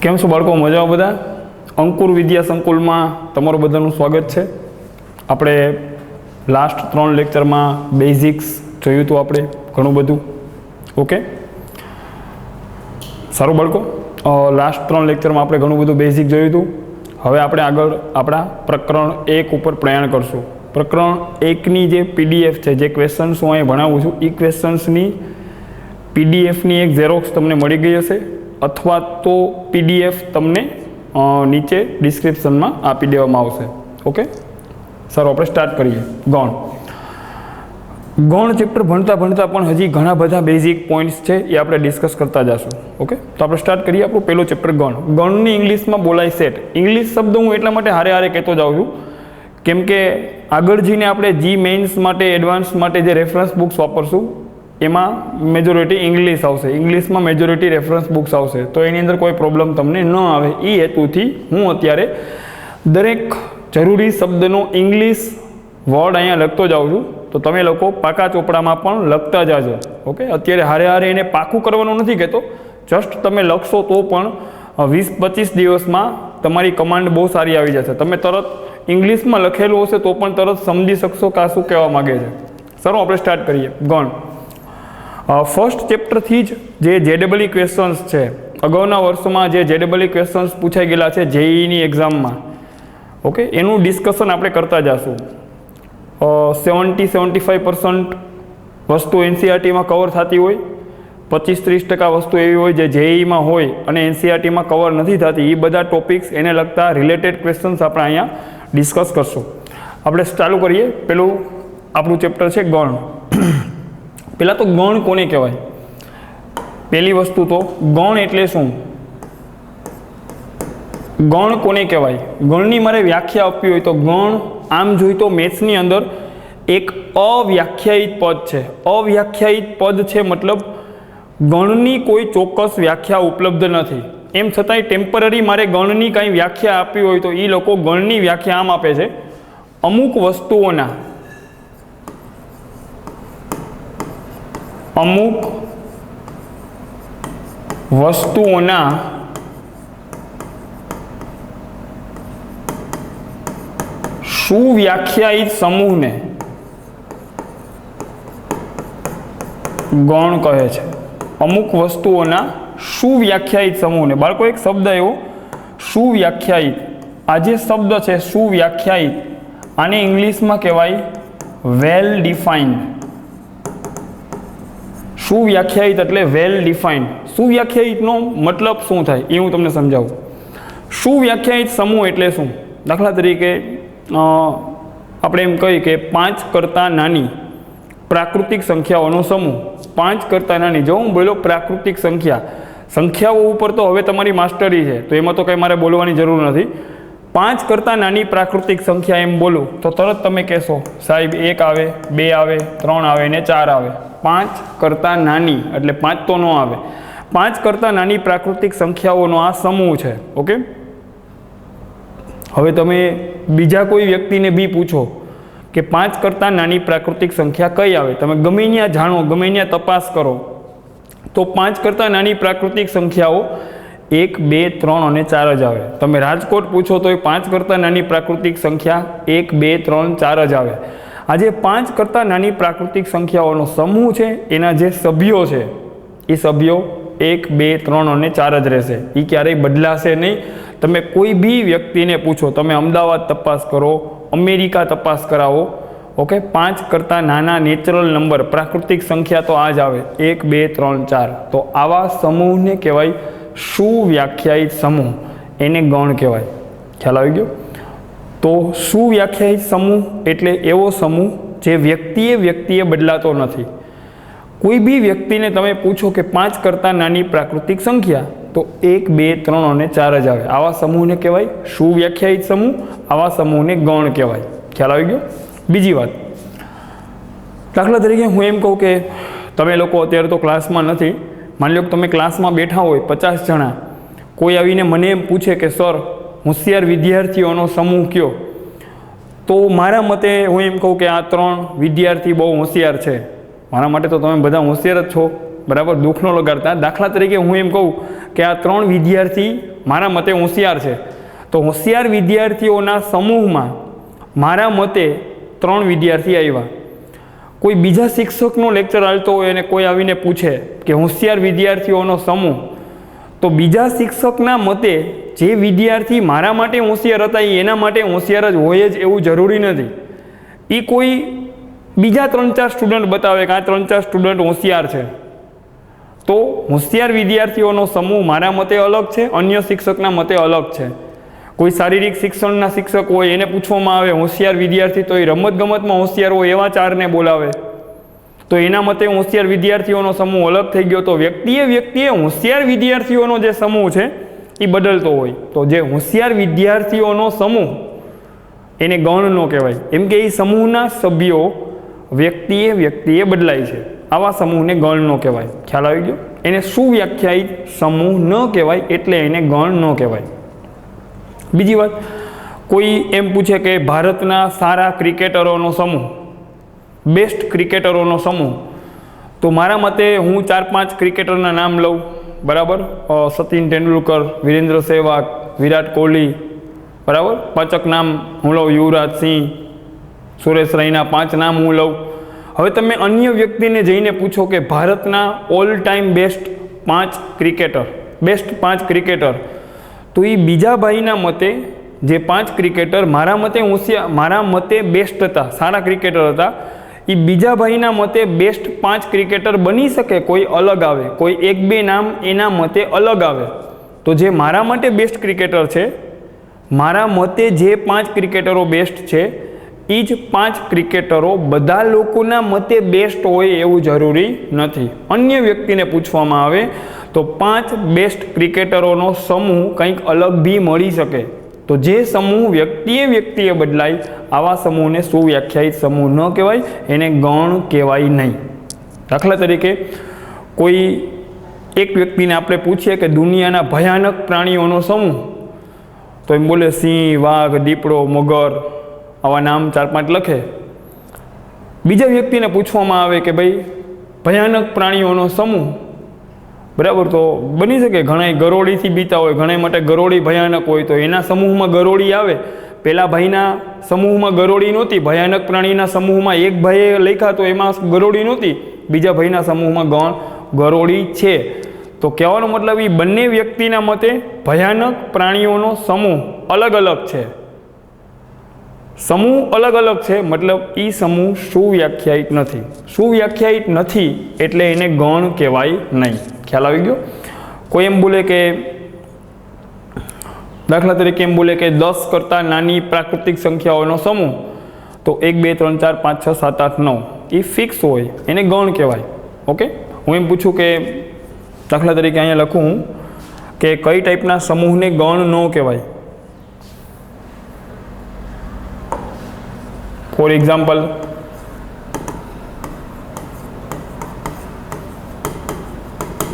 કેમ છો બાળકો? મજામાં બધા? અંકુર વિદ્યા સંકુલમાં તમારું બધાનું સ્વાગત છે. આપણે લાસ્ટ 3 લેક્ચરમાં બેઝિક્સ જોયું હતું, આપણે ઘણું બધું. ઓકે, સારું બાળકો, લાસ્ટ 3 લેક્ચરમાં આપણે ઘણું બધું બેઝિક જોયું હતું. હવે આપણે આગળ આપણા પ્રકરણ 1 ઉપર પ્રયાણ કરશું. પ્રકરણ 1ની જે PDF છે, જે ક્વેશ્ચન્સ હું અહીં ભણાવું છું, એ ક્વેશ્ચન્સની PDFની એક ઝેરોક્સ તમને મળી ગઈ હશે, અથવા તો PDF તમને નીચે ડિસ્ક્રિપ્શનમાં આપી દેવામાં આવશે. ઓકે, સારું, આપણે સ્ટાર્ટ કરીએ. ગૌણ ચેપ્ટર ભણતા ભણતા પણ હજી ઘણા બધા બેઝિક પોઈન્ટ્સ છે, એ આપણે ડિસ્કસ કરતા જશું. ઓકે, તો આપણે સ્ટાર્ટ કરીએ આપણું પહેલું ચેપ્ટર ગૌણ. ગૌણની ઇંગ્લિશમાં બોલાય સેટ. ઇંગ્લિશ શબ્દ હું એટલા માટે હારે હારે કહેતો જાઉં છું કેમ કે આગળ જઈને આપણે જી મેઇન્સ માટે, એડવાન્સ માટે જે રેફરન્સ બુક્સ વાપરશું એમાં મેજોરિટી ઇંગ્લિશ આવશે, ઇંગ્લિશમાં મેજોરિટી રેફરન્સ બુક્સ આવશે, તો એની અંદર કોઈ પ્રોબ્લેમ તમને ન આવે એ હેતુથી હું અત્યારે દરેક જરૂરી શબ્દનો ઇંગ્લિશ વર્ડ અહીંયા લખતો જાઉં છું. તો તમે લોકો પાકા ચોપડામાં પણ લખતા જાજો. ઓકે, અત્યારે હારે હારે એને પાકું કરવાનું નથી કહેતો, જસ્ટ તમે લખશો તો પણ 20-25 દિવસમાં તમારી કમાન્ડ બહુ સારી આવી જશે. તમે તરત ઇંગ્લિશમાં લખેલું હશે તો પણ તરત સમજી શકશો કે આ શું કહેવા માગે છે. સારું, આપણે સ્ટાર્ટ કરીએ. ગૌણ ફર્સ્ટ ચેપ્ટરથી જ જે JEE ક્વેશ્ચન્સ છે, અગાઉના વર્ષોમાં જે JEE ક્વેશ્ચન્સ પૂછાઈ ગયેલા છે JEEની એક્ઝામમાં, ઓકે, એનું ડિસ્કશન આપણે કરતા જઈશું. 70-75% વસ્તુ NCERTમાં કવર થતી હોય, 25-30% વસ્તુ એવી હોય જે JEEમાં હોય અને NCERTમાં કવર નથી થતી. એ બધા ટોપિક્સ એને લગતા રિલેટેડ ક્વેશ્ચન્સ આપણે અહીંયા ડિસ્કસ કરશું. આપણે ચાલુ કરીએ. પેલું આપણું ચેપ્ટર છે ગૌણ. પહેલાં તો ગૌણ કોને કહેવાય? પહેલી વસ્તુ તો ગૌણ એટલે શું? ગૌણ કોને કહેવાય? ગૌણની મારે વ્યાખ્યા આપવી હોય તો ગૌણ આમ જોઈ તો મેથ્સની અંદર એક અવ્યાખ્યાયિત પદ છે. અવ્યાખ્યાયિત પદ છે મતલબ ગૌણની કોઈ ચોક્કસ વ્યાખ્યા ઉપલબ્ધ નથી. એમ છતાંય ટેમ્પરરી મારે ગૌણની કાંઈ વ્યાખ્યા આપવી હોય તો એ લોકો ગૌણની વ્યાખ્યા આમ આપે છે: અમુક વસ્તુઓના સુવ્યાખ્યાયિત સમૂહને ગૌણ કહે છે. અમુક વસ્તુઓના સુવ્યાખ્યાયિત સમૂહને. બાળકો, એક શબ્દ એવો સુવ્યાખ્યાયિત, આ જે શબ્દ છે સુવ્યાખ્યાયિત, આને ઇંગ્લિશમાં કહેવાય વેલ ડિફાઇન્ડ. સુવ્યાખ્યાયિત એટલે વેલ ડિફાઇન્ડ. સુવ્યાખ્યાયિતનો મતલબ શું થાય એ હું તમને સમજાવું. સુવ્યાખ્યાયિત સમૂહ એટલે શું? દાખલા તરીકે આપણે એમ કહીએ કે 5 કરતાં નાની પ્રાકૃતિક સંખ્યાઓનો સમૂહ. 5 કરતાં નાની, જો હું બોલો પ્રાકૃતિક સંખ્યાઓ ઉપર તો હવે તમારી માસ્ટરી છે, તો એમાં તો કંઈ મારે બોલવાની જરૂર નથી. 5 કરતાં નાની પ્રાકૃતિક સંખ્યા એમ બોલું તો તરત તમે કહેશો સાહેબ 1 આવે, 2 આવે, 3 આવે ને 4 આવે. 5 કરતાં નાની એટલે 5 તો ન આવે. 5 કરતાં નાની પ્રાકૃતિક સંખ્યાઓનો આ સમૂહ છે. ઓકે, હવે તમે બીજા કોઈ વ્યક્તિને બી પૂછો કે 5 કરતાં નાની પ્રાકૃતિક સંખ્યા કઈ આવે, તમે ગમે ત્યાં જાણો, ગમે ત્યાં તપાસ કરો તો 5 કરતાં નાની પ્રાકૃતિક સંખ્યાઓ 1, 2, 3 અને 4 જ આવે. તમે રાજકોટ પૂછો તો એ 5 કરતાં નાની પ્રાકૃતિક સંખ્યા 1, 2, 3, 4 જ આવે. આ જે 5 કરતાં નાની પ્રાકૃતિક સંખ્યાઓનો સમૂહ છે, એના જે સભ્યો છે એ સભ્યો 1, 2, 3 અને 4 જ રહેશે. એ ક્યારેય બદલાશે નહીં. તમે કોઈ બી વ્યક્તિને પૂછો, તમે અમદાવાદ તપાસ કરો, અમેરિકા તપાસ કરાવો, ઓકે, 5 કરતાં નાના નેચરલ નંબર પ્રાકૃતિક સંખ્યા તો આ જ આવે, 1, 2, 3, 4. તો આવા સમૂહને કહેવાય સુવ્યાખ્યાયિત સમૂહ, એને ગૌણ કહેવાય. ખ્યાલ આવી ગયો? તો સુવ્યાખ્યાયિત સમૂહ એટલે એવો સમૂહ જે વ્યક્તિએ બદલાતો નથી. કોઈ બી વ્યક્તિને તમે પૂછો કે 5 કરતાં નાની પ્રાકૃતિક સંખ્યા, તો 1, 2, 3 અને 4 જ આવે. આવા સમૂહને કહેવાય સુવ્યાખ્યાયિત સમૂહ. આવા સમૂહને ગૌણ કહેવાય. ખ્યાલ આવી ગયો? બીજી વાત, દાખલા તરીકે હું એમ કહું કે તમે લોકો અત્યારે તો ક્લાસમાં નથી, માની લો કે તમે ક્લાસમાં બેઠા હોય 50 જણા, કોઈ આવીને મને એમ પૂછે કે સર હોશિયાર વિદ્યાર્થીઓનો સમૂહ કયો, તો મારા મતે હું એમ કહું કે આ 3 વિદ્યાર્થી બહુ હોશિયાર છે. મારા માટે તો તમે બધા હોશિયાર જ છો, બરાબર, દુઃખ ન લગાડતા. દાખલા તરીકે હું એમ કહું કે આ 3 વિદ્યાર્થી મારા મતે હોશિયાર છે, તો હોશિયાર વિદ્યાર્થીઓના સમૂહમાં મારા મતે 3 વિદ્યાર્થી આવ્યા. કોઈ બીજા શિક્ષકનો લેક્ચર ચાલતો હોય અને કોઈ આવીને પૂછે કે હોશિયાર વિદ્યાર્થીઓનો સમૂહ, તો બીજા શિક્ષકના મતે જે વિદ્યાર્થી મારા માટે હોશિયાર હતા એ એના માટે હોશિયાર જ હોય જ એવું જરૂરી નથી. એ કોઈ બીજા 3-4 સ્ટુડન્ટ બતાવે કે આ 3-4 સ્ટુડન્ટ હોશિયાર છે, તો હોશિયાર વિદ્યાર્થીઓનો સમૂહ મારા મતે અલગ છે, અન્ય શિક્ષકના મતે અલગ છે. કોઈ શારીરિક શિક્ષણના શિક્ષક હોય એને પૂછવામાં આવે હોશિયાર વિદ્યાર્થી, તો એ રમતગમતમાં હોશિયાર હોય એવા 4ને બોલાવે, તો એના મતે હોશિયાર વિદ્યાર્થીઓનો સમૂહ અલગ થઈ ગયો. તો વ્યક્તિએ હોશિયાર વિદ્યાર્થીઓનો જે સમૂહ છે એ બદલતો હોય, તો જે હોશિયાર વિદ્યાર્થીઓનો સમૂહ એને ગણ ન કહેવાય, એમ કે એ સમૂહના સભ્યો વ્યક્તિએ બદલાય છે, આવા સમૂહને ગણ ન કહેવાય. ખ્યાલ આવી ગયો? એને સુવ્યાખ્યાયિત સમૂહ ન કહેવાય, એટલે એને ગણ ન કહેવાય. બીજી વાત, કોઈ એમ પૂછે કે ભારતના સારા ક્રિકેટરોનો સમૂહ, બેસ્ટ ક્રિકેટરોનો સમૂહ, તો મારા મતે હું 4-5 ક્રિકેટરના નામ લઉં, બરાબર? સચિન તેંડુલકર, વિરેન્દ્ર સહેવાગ, વિરાટ કોહલી, બરાબર? 5 નામ હું લઉં, યુવરાજ સિંહ, સુરેશ રૈના, 5 નામ હું લઉં. હવે તમે અન્ય વ્યક્તિને જઈને પૂછો કે ભારતના ઓલ ટાઈમ બેસ્ટ 5 ક્રિકેટર, તો એ બીજા ભાઈના મતે જે 5 ક્રિકેટર મારા મતે બેસ્ટ હતા, સારા ક્રિકેટર હતા, એ બીજા ભાઈના મતે બેસ્ટ 5 ક્રિકેટર બની શકે, કોઈ અલગ આવે, કોઈ 1-2 નામ એના મતે અલગ આવે. તો જે મારા માટે બેસ્ટ ક્રિકેટર છે, મારા મતે જે 5 ક્રિકેટરો બેસ્ટ છે, એ જ 5 ક્રિકેટરો બધા લોકોના મતે બેસ્ટ હોય એવું જરૂરી નથી. અન્ય વ્યક્તિને પૂછવામાં આવે તો 5 બેસ્ટ ક્રિકેટરોનો સમૂહ કંઈક અલગ બી મળી શકે. તો જે સમૂહ વ્યક્તિએ બદલાય, આવા સમૂહને સુવ્યાખ્યાયિત સમૂહ ન કહેવાય, એને ગણ કહેવાય નહીં. દાખલા તરીકે કોઈ એક વ્યક્તિને આપણે પૂછીએ કે દુનિયાના ભયાનક પ્રાણીઓનો સમૂહ, તો એમ બોલે સિંહ, વાઘ, દીપડો, મગર, આવા નામ 4-5 લખે. બીજા વ્યક્તિને પૂછવામાં આવે કે ભાઈ ભયાનક પ્રાણીઓનો સમૂહ, બરાબર? તો બની શકે ઘણા ગરોળીથી બીતા હોય, ઘણા માટે ગરોળી ભયાનક હોય, તો એના સમૂહમાં ગરોળી આવે. પેલા ભાઈના સમૂહમાં ગરોળી નહોતી, ભયાનક પ્રાણીના સમૂહમાં એક ભાઈએ લખ્યા તો એમાં ગરોળી નહોતી, બીજા ભાઈના સમૂહમાં ગરોળી છે. તો કહેવાનો મતલબ એ બંને વ્યક્તિના મતે ભયાનક પ્રાણીઓનો સમૂહ અલગ અલગ છે, મતલબ એ સમૂહ સુવ્યાખ્યાયિત નથી, એટલે એને ગણ કહેવાય નહીં. ખ્યાલ આવી ગયો? કોઈ એમ બોલે કે, દાખલા તરીકે એમ બોલે કે 10 કરતાં નાની પ્રાકૃતિક સંખ્યાઓનો સમૂહ, તો 1 2 3 4 5 6 7 8 9 એ ફિક્સ હોય, એને ગણ કહેવાય. ઓકે, હું એમ પૂછું કે દાખલા તરીકે અહીંયા લખું હું કે કઈ ટાઈપના સમૂહને ગણ ન કહેવાય. ફોર એક્ઝામ્પલ,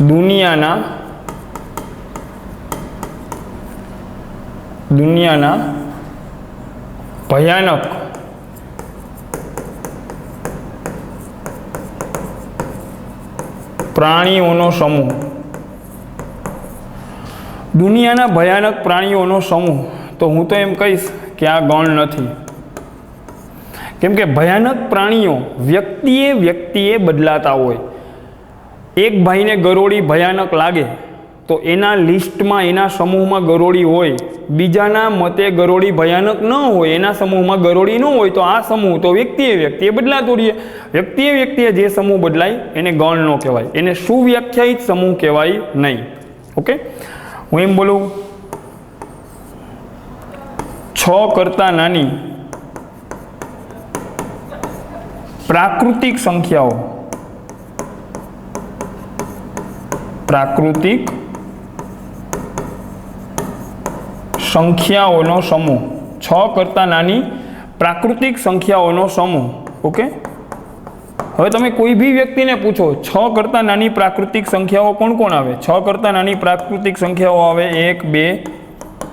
દુનિયાના ભયાનક પ્રાણીઓનો સમૂહ. દુનિયાના ભયાનક પ્રાણીઓનો સમૂહ, તો હું તો એમ કહીશ કે આ ગણ નથી. કેમ કે ભયાનક પ્રાણીઓ વ્યક્તિએ બદલાતા હોય. એક ભાઈને ગરોળી ભયાનક લાગે તો એના લિસ્ટમાં, એના સમૂહમાં ગરોળી હોય, બીજાના મતે ગરોળી ભયાનક ન હોય, એના સમૂહમાં ગરોળી ન હોય, તો આ સમૂહ તો વ્યક્તિએ બદલાતો રહીએ. વ્યક્તિએ જે સમૂહ બદલાય એને ગણ ન કહેવાય, એને સુવ્યાખ્યાયિત સમૂહ કહેવાય નહીં. ઓકે, હું એમ બોલું 6 કરતાં નાની પ્રાકૃતિક સંખ્યાઓનો સમૂહ, 6 કરતાં નાની પ્રાકૃતિક સંખ્યાઓનો સમૂહ. ઓકે, હવે તમે કોઈ બી વ્યક્તિને પૂછો 6 કરતાં નાની પ્રાકૃતિક સંખ્યાઓ કોણ આવે? 6 કરતાં નાની પ્રાકૃતિક સંખ્યાઓ આવે 1 2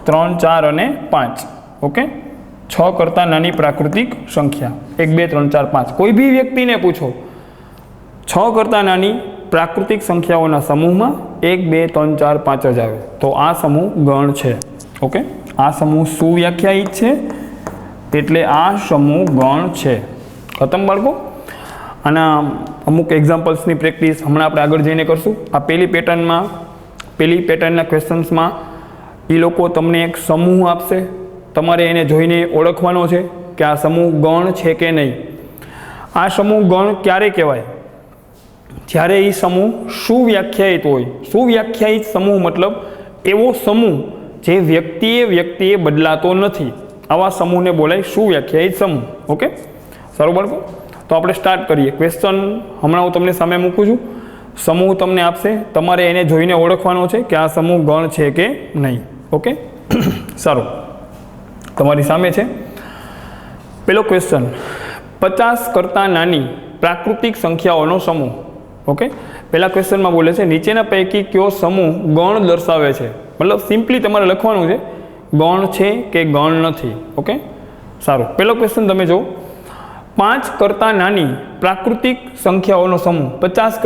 3 4 અને 5. ઓકે, 6 કરતાં નાની પ્રાકૃતિક સંખ્યા 1 2 3 4 5. કોઈ બી વ્યક્તિને પૂછો 6 કરતાં નાની પ્રાકૃતિક સંખ્યાઓના સમૂહમાં 1 2 3 4 5 જ આવે, તો આ સમૂહ ગણ છે. ઓકે, આ સમૂહ સુવ્યાખ્યાયિત છે એટલે આ સમૂહ ગણ છે. ખતમ બાળકો. આના અમુક એક્ઝામ્પલ્સની પ્રેક્ટિસ હમણાં આપણે આગળ જઈને કરશું. આ પહેલી પેટર્નના ક્વેશ્ચન્સમાં એ લોકો તમને એક સમૂહ આપશે, તમારે એને જોઈને ઓળખવાનો છે કે આ સમૂહ ગણ છે કે નહીં. આ સમૂહ ગણ ક્યારે કહેવાય? જ્યારે એ સમૂહ સુવ્યાખ્યાયિત હોય. સુવ્યાખ્યાયિત સમૂહ મતલબ એવો સમૂહ જે વ્યક્તિએ બદલાતો નથી, આવા સમૂહને બોલાય સુવ્યાખ્યાયિત સમૂહ. ઓકે, સારું બાળકો. તો આપણે સ્ટાર્ટ કરીએ. ક્વેશ્ચન હમણાં હું તમને સામે મૂકું છું. સમૂહ તમને આપશે, તમારે એને જોઈને ઓળખવાનો છે કે આ સમૂહ ગણ છે કે નહીં. ઓકે, સારું. તમારી સામે છે પેલો ક્વેશ્ચન, 50 કરતાં નાની પ્રાકૃતિક સંખ્યાઓનો સમૂહ. ઓકે, પહેલા ક્વેશ્ચનમાં બોલે છે નીચેના પૈકી કયો સમૂહ ગણ દર્શાવે છે. મતલબ સિમ્પલી તમારે લખવાનું છે ગણ છે કે ગણ નથી. ઓકે, સારું. પહેલો ક્વેશ્ચન તમે જો, 5 કરતાં નાની પ્રાકૃતિક સંખ્યાઓનો સમૂહ. 50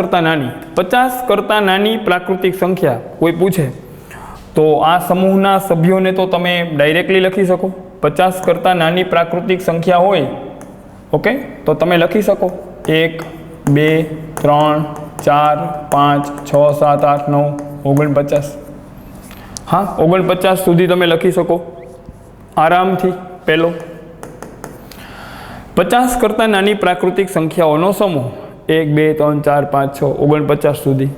કરતાં નાની પ્રાકૃતિક સંખ્યા કોઈ પૂછે તો આ સમૂહના સભ્યોને તો તમે ડાયરેક્ટલી લખી શકો. 50 કરતાં નાની પ્રાકૃતિક સંખ્યા હોય, ઓકે, તો તમે લખી શકો 1 2 3 4 5 6 7 8 9 49. હા, 49 સુધી તમે લખી શકો આરામથી. પહેલો 50 કરતાં નાની પ્રાકૃતિક સંખ્યાઓનો સમૂહ 1 2 3 4 5 6 49 સુધી.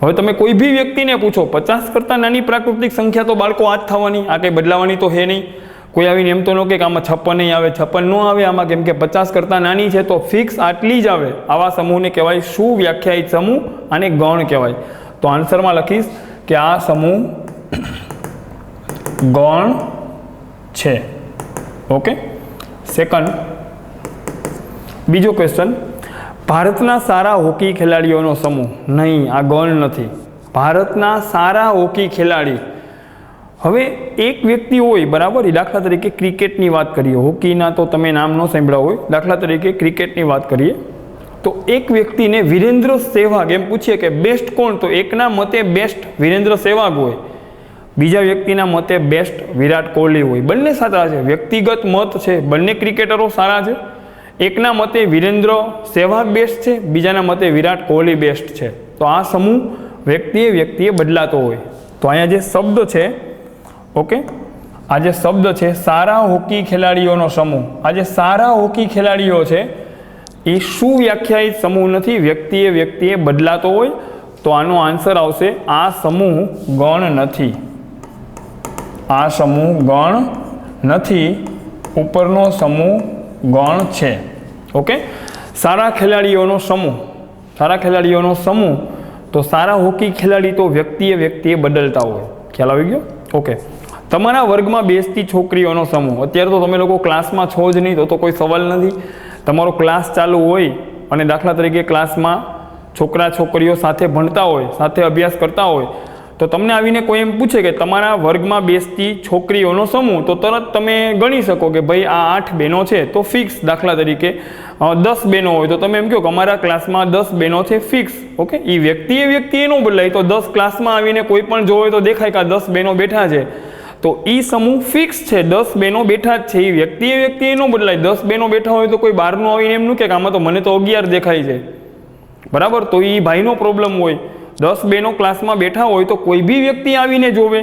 હવે તમે કોઈ બી વ્યક્તિને પૂછો 50 કરતાં નાની પ્રાકૃતિક સંખ્યા, તો બાળકો આ જ થવાની, આ કંઈ બદલાવાની તો હે નહીં. કોઈ આવીને એમ તો ન કે આમાં 56 નહીં આવે, 56 ન આવે આમાં, કેમ કે 50 કરતાં નાની છે તો ફિક્સ આટલી જ આવે. આવા સમૂહને કહેવાય સુવ્યાખ્યાયિત સમૂહ અને ગણ કહેવાય. તો આન્સરમાં લખીશ કે આ સમૂહ ગણ છે. ઓકે, સેકન્ડ, બીજો ક્વેશ્ચન, ભારતના સારા હોકી ખેલાડીઓનો સમૂહ. નહીં, આ ગણ નથી. ભારતના સારા હોકી ખેલાડી. હવે એક વ્યક્તિ હોય, બરાબર, દાખલા તરીકે ક્રિકેટની વાત કરીએ, હોકીના તો તમે નામ ન સાંભળ્યા હોય, દાખલા તરીકે ક્રિકેટની વાત કરીએ તો એક વ્યક્તિને વિરેન્દ્ર સહેવાગ એમ પૂછીએ કે બેસ્ટ કોણ, તો એકના મતે બેસ્ટ વિરેન્દ્ર સહેવાગ હોય, બીજા વ્યક્તિના મતે બેસ્ટ વિરાટ કોહલી હોય. બંને સારા છે, વ્યક્તિગત મત છે, બંને ક્રિકેટરો સારા છે. એકના મતે વિરેન્દ્ર સહેવાગ બેસ્ટ છે, બીજાના મતે વિરાટ કોહલી બેસ્ટ છે. તો આ સમૂહ વ્યક્તિએ બદલાતો હોય. તો અહીંયા જે શબ્દ છે, ઓકે, આ જે શબ્દ છે સારા હોકી ખેલાડીઓનો સમૂહ, આ જે સારા હોકી ખેલાડીઓ છે એ સુવ્યાખ્યાયિત સમૂહ નથી, વ્યક્તિએ બદલાતો હોય. તો આનો આન્સર આવશે આ સમૂહ ગણ નથી. આ સમૂહ ગણ નથી, ઉપરનો સમૂહ ગણ છે. ઓકે, સારા ખેલાડીઓનો સમૂહ, તો સારા હોકી ખેલાડી તો વ્યક્તિએ બદલતા હોય. ખ્યાલ આવી ગયો? ઓકે, તમારા વર્ગમાં બેસતી છોકરીઓનો સમૂહ. અત્યારે તો તમે લોકો ક્લાસમાં છો જ નહીં, તો કોઈ સવાલ નથી. તમારો ક્લાસ ચાલુ હોય અને દાખલા તરીકે ક્લાસમાં છોકરા છોકરીઓ સાથે ભણતા હોય, સાથે અભ્યાસ કરતા હોય, તો તમને આવીને કોઈ એમ પૂછે કે તમારા વર્ગમાં બેસતી છોકરીઓનો સમૂહ, તો તરત તમે ગણી શકો કે ભાઈ આ 8 બહેનો છે, તો ફિક્સ. દાખલા તરીકે 10 બહેનો હોય તો તમે એમ કહો કે અમારા ક્લાસમાં 10 બહેનો છે, ફિક્સ. ઓકે, એ વ્યક્તિએ ન બદલાય, તો 10 ક્લાસમાં આવીને કોઈ પણ જોવે તો દેખાય કે આ 10 બહેનો બેઠા છે, તો એ સમૂહ ફિક્સ છે, 10 બહેનો બેઠા જ છે. એ વ્યક્તિએ ન બદલાય. 10 બહેનો બેઠા હોય તો કોઈ બહારનું આવીને એમ ન કે આમાં તો મને તો 11 દેખાય છે, બરાબર, તો એ ભાઈનો પ્રોબ્લેમ હોય. 10 બહેનો ક્લાસમાં બેઠા હોય તો કોઈ બી વ્યક્તિ આવીને જોવે.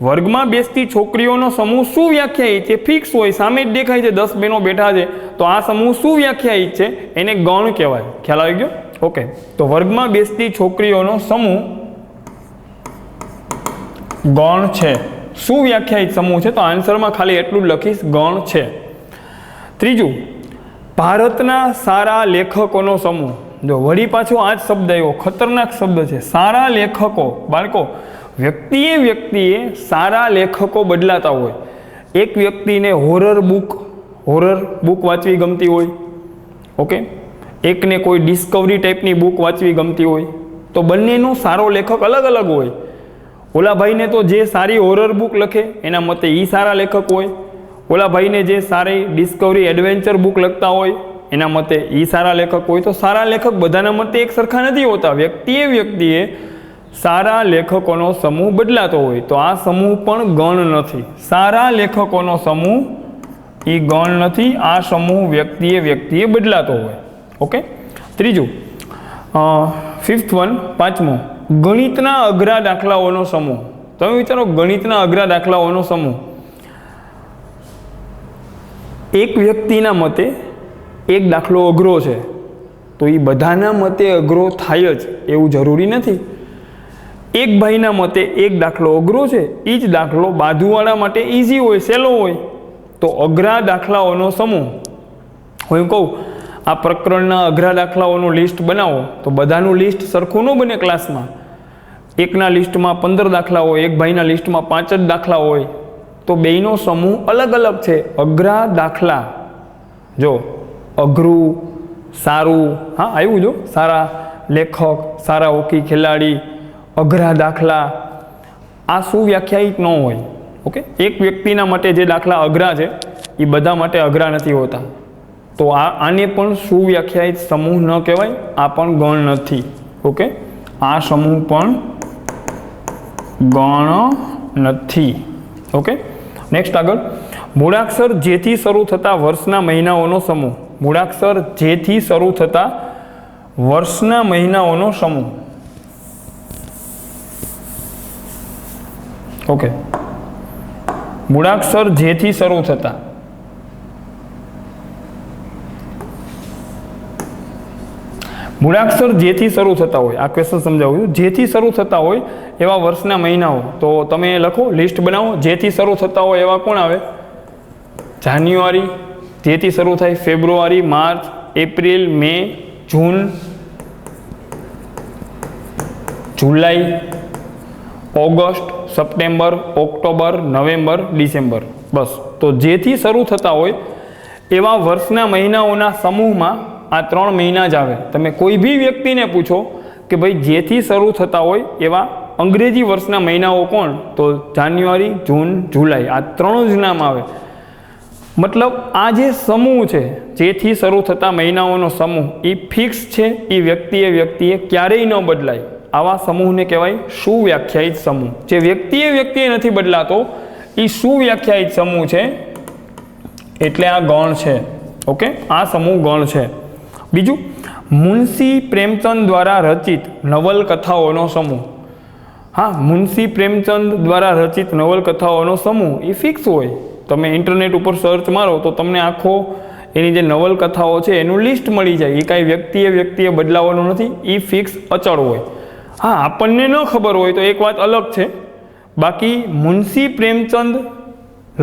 વર્ગમાં બેસતી છોકરીઓનો સમૂહ સુવ્યાખ્યાયિત છે, ફિક્સ હોય, સામે જ દેખાય છે 10 બહેનો બેઠા છે, તો આ સમૂહ સુવ્યાખ્યાયિત છે, એને ગણ કહેવાય. ખ્યાલ આવી ગયો? ઓકે, તો વર્ગમાં બેસતી છોકરીઓનો સમૂહ ગણ છે, સુવ્યાખ્યાયિત સમૂહ છે. તો આન્સરમાં ખાલી એટલું જ લખીશ, ગણ છે. ત્રીજું, ભારતના સારા લેખકોનો સમૂહ. જો વળી પાછો આ જ શબ્દ આવ્યો, ખતરનાક શબ્દ છે, સારા લેખકો. બાળકો, વ્યક્તિએ સારા લેખકો બદલાતા હોય. એક વ્યક્તિને હોરર બુક વાંચવી ગમતી હોય, ઓકે, એકને કોઈ ડિસ્કવરી ટાઈપની બુક વાંચવી ગમતી હોય, તો બંનેનો સારો લેખક અલગ અલગ હોય. ઓલા ભાઈને તો જે સારી હોરર બુક લખે એના મતે એ સારા લેખક હોય, ઓલા ભાઈને જે સારી ડિસ્કવરી એડવેન્ચર બુક લખતા હોય એના મતે એ સારા લેખક હોય. તો સારા લેખક બધાના મતે એક સરખા નથી હોતા. વ્યક્તિએ સારા લેખકોનો સમૂહ બદલાતો હોય તો આ સમૂહ પણ ગણ નથી. સારા લેખકોનો સમૂહ એ ગણ નથી, આ સમૂહ વ્યક્તિએ બદલાતો હોય. ઓકે. ત્રીજું, ફિફ્થ વન, પાંચમો, ગણિતના અઘરા દાખલાઓનો સમૂહ. તમે વિચારો, ગણિતના અઘરા દાખલાઓનો સમૂહ. એક વ્યક્તિના મતે એક દાખલો અઘરો છે તો એ બધાના મતે અઘરો થાય જ એવું જરૂરી નથી. એક ભાઈના મતે એક દાખલો અઘરો છે, એ જ દાખલો બાજુવાળા માટે ઇઝી હોય, સહેલો હોય. તો અઘરા દાખલાઓનો સમૂહ, હું એમ કહું આ પ્રકરણના અઘરા દાખલાઓનું લિસ્ટ બનાવો તો બધાનું લિસ્ટ સરખું ન બને ક્લાસમાં. એકના લિસ્ટમાં 15 દાખલા હોય, એક ભાઈના લિસ્ટમાં 5 જ દાખલા હોય, તો બેયનો સમૂહ અલગ અલગ છે. અઘરા દાખલા, જો અઘરું, સારું, હા આવ્યું, જો સારા લેખક, સારા હોકી ખેલાડી, અઘરા દાખલા, આ સુવ્યાખ્યાયિત ન હોય. ઓકે. એક વ્યક્તિના માટે જે દાખલા અઘરા છે એ બધા માટે અઘરા નથી હોતા. તો આને પણ સુવ્યાખ્યાયિત સમૂહ ન કહેવાય, આ પણ ગણ નથી. ઓકે. આ સમૂહ પણ ગણ નથી. ઓકે. નેક્સ્ટ આગળ, મૂળાક્ષર જેથી શરૂ થતા વર્ષના મહિનાઓનો સમૂહ. મૂળાક્ષર જેથી શરૂ થતા વર્ષના મહિનાઓનો સમૂહ. ઓકે. મૂળાક્ષર જેથી શરૂ થતા, મૂળાક્ષર જેથી શરૂ થતા હોય, આ ક્વેશ્ચન સમજાવું છું. જેથી શરૂ થતા હોય એવા વર્ષના મહિનાઓ, તો તમે લખો, લિસ્ટ બનાવો. જેથી શરૂ થતા હોય એવા કોણ આવે? જાન્યુઆરી, જેથી શરૂ થાય February, March, April, May, June, July, August, September, October, November, December. બસ. તો જેથી શરૂ થતા હોય એવા વર્ષના મહિનાઓના સમૂહમાં આ 3 મહિના જ આવે. તમે કોઈ બી વ્યક્તિને પૂછો કે ભાઈ જેથી શરૂ થતા હોય એવા અંગ્રેજી વર્ષના મહિનાઓ કોણ? તો જાન્યુઆરી, જૂન, જુલાઈ, આ 3 જ નામ આવે. મતલબ આ જે સમૂહ છે, જેથી શરૂ થતા મહિનાઓનો સમૂહ, એ ફિક્સ છે, એ વ્યક્તિએ ક્યારેય ન બદલાય. આવા સમૂહને કહેવાય સુવ્યાખ્યાયિત સમૂહ. જે વ્યક્તિએ નથી બદલાતો એ સુવ્યાખ્યાયિત સમૂહ છે, એટલે આ ગણ છે. ઓકે. આ સમૂહ ગણ છે. બીજું, મુનશી પ્રેમચંદ દ્વારા રચિત નવલકથાઓનો સમૂહ. હા, મુનશી પ્રેમચંદ દ્વારા રચિત નવલકથાઓનો સમૂહ એ ફિક્સ હોય. તમે ઇન્ટરનેટ ઉપર સર્ચ મારો તો તમને આખો એની જે નવલકથાઓ છે એનું લિસ્ટ મળી જાય. એ કાંઈ વ્યક્તિએ બદલાવાનું નથી, એ ફિક્સ અચળ હોય. હા, આપણને ન ખબર હોય તો એક વાત અલગ છે. બાકી મુનશી પ્રેમચંદ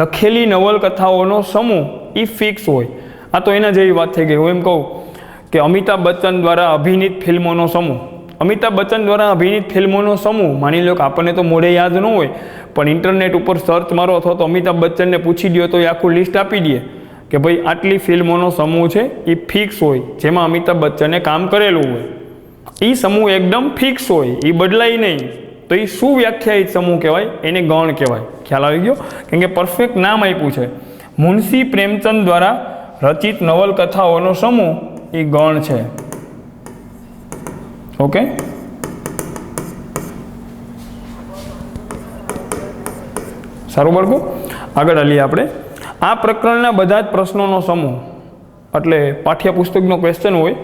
લખેલી નવલકથાઓનો સમૂહ એ ફિક્સ હોય. આ તો એના જેવી વાત થઈ ગઈ. હું એમ કહું કે અમિતાભ બચ્ચન દ્વારા અભિનીત ફિલ્મોનો સમૂહ. અમિતાભ બચ્ચન દ્વારા અભિનીત ફિલ્મોનો સમૂહ, માની લો કે આપણને તો મોઢે યાદ ન હોય, પણ ઇન્ટરનેટ ઉપર સર્ચ મારો અથવા તો અમિતાભ બચ્ચનને પૂછી દો તો એ આખું લિસ્ટ આપી દે કે ભાઈ આટલી ફિલ્મોનો સમૂહ છે, એ ફિક્સ હોય, જેમાં અમિતાભ બચ્ચને કામ કરેલું હોય. એ સમૂહ એકદમ ફિક્સ હોય, એ બદલાય નહીં. તો એ સુવ્યાખ્યાયિત સમૂહ કહેવાય, એને ગણ કહેવાય. ખ્યાલ આવી ગયો? કેમ કે પરફેક્ટ નામ આપ્યું છે. મુનશી પ્રેમચંદ દ્વારા રચિત નવલકથાઓનો સમૂહ એ ગણ છે. ઓકે. સારું બાળકો, આગળ હાલીએ આપણે. આ પ્રકરણના બધા જ પ્રશ્નોનો સમૂહ, એટલે પાઠ્યપુસ્તકનો ક્વેશ્ચન હોય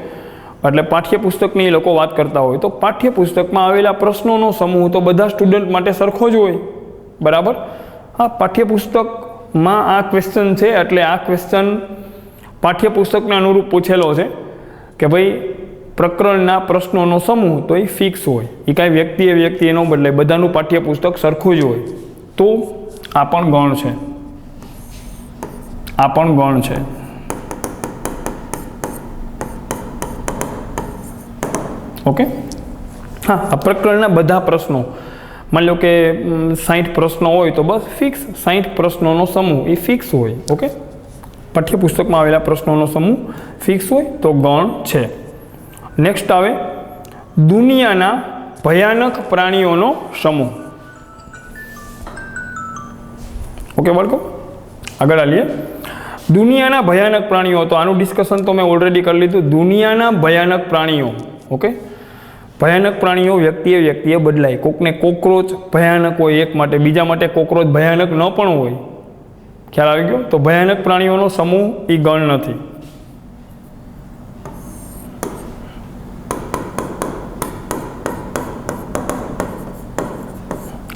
એટલે પાઠ્યપુસ્તકની એ લોકો વાત કરતા હોય તો પાઠ્યપુસ્તકમાં આવેલા પ્રશ્નોનો સમૂહ તો બધા સ્ટુડન્ટ માટે સરખો જ હોય. બરાબર? હા, પાઠ્યપુસ્તકમાં આ ક્વેશ્ચન છે એટલે આ ક્વેશ્ચન પાઠ્યપુસ્તકને અનુરૂપ પૂછેલો છે કે ભાઈ પ્રકરણના પ્રશ્નોનો સમૂહ તો એ ફિક્સ હોય, એ કાંઈ વ્યક્તિએ ન બદલે, બધાનું પાઠ્યપુસ્તક સરખું જ હોય. તો આ પણ ગણ છે. આ પણ ગણ છે. ઓકે. હા, આ પ્રકરણના બધા પ્રશ્નો, માની લો કે 60 પ્રશ્નો હોય તો બસ ફિક્સ 60 પ્રશ્નોનો સમૂહ એ ફિક્સ હોય. ઓકે. પાઠ્યપુસ્તકમાં આવેલા પ્રશ્નોનો સમૂહ ફિક્સ હોય તો ગણ છે. નેક્સ્ટ આવે દુનિયાના ભયાનક પ્રાણીઓનો સમૂહ. ઓકે બાળકો, આગળ હાલીએ. દુનિયાના ભયાનક પ્રાણીઓ, તો આનું ડિસ્કશન તો મેં ઓલરેડી કરી લીધું. દુનિયાના ભયાનક પ્રાણીઓ. ઓકે. ભયાનક પ્રાણીઓ વ્યક્તિએ બદલાય. કોકને કોકરોચ ભયાનક હોય એક માટે, બીજા માટે કોકરોચ ભયાનક ન પણ હોય. ખ્યાલ આવી ગયો? તો ભયાનક પ્રાણીઓનો સમૂહ એ ગણ નથી.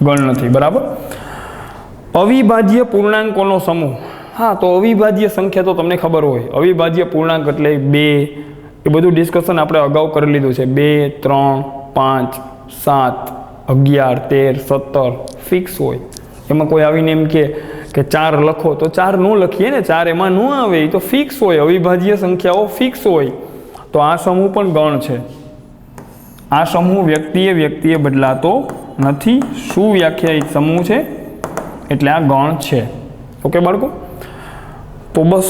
ગણ નથી. બરાબર. અવિભાજ્ય પૂર્ણાંકોનો સમૂહ. હા, તો અવિભાજ્ય સંખ્યા તો તમને ખબર હોય. અવિભાજ્ય પૂર્ણાંક એટલે 2, એ બધું ડિસ્કશન આપણે અગાઉ કરી લીધું છે. 2, 3, 5, 7, 11, 13, 17 ફિક્સ હોય. એમાં કોઈ આવીને એમ કે 4 લખો તો 4 ન લખીએ ને, 4 એમાં ન આવે. એ તો ફિક્સ હોય. અવિભાજ્ય સંખ્યાઓ ફિક્સ હોય. તો આ સમૂહ પણ ગણ છે. આ સમૂહ વ્યક્તિએ બદલાતો નથી. સુવ્યાખ્યાયિત સમૂહ છે એટલે આ ગણ છે. ઓકે બાળકો? તો બસ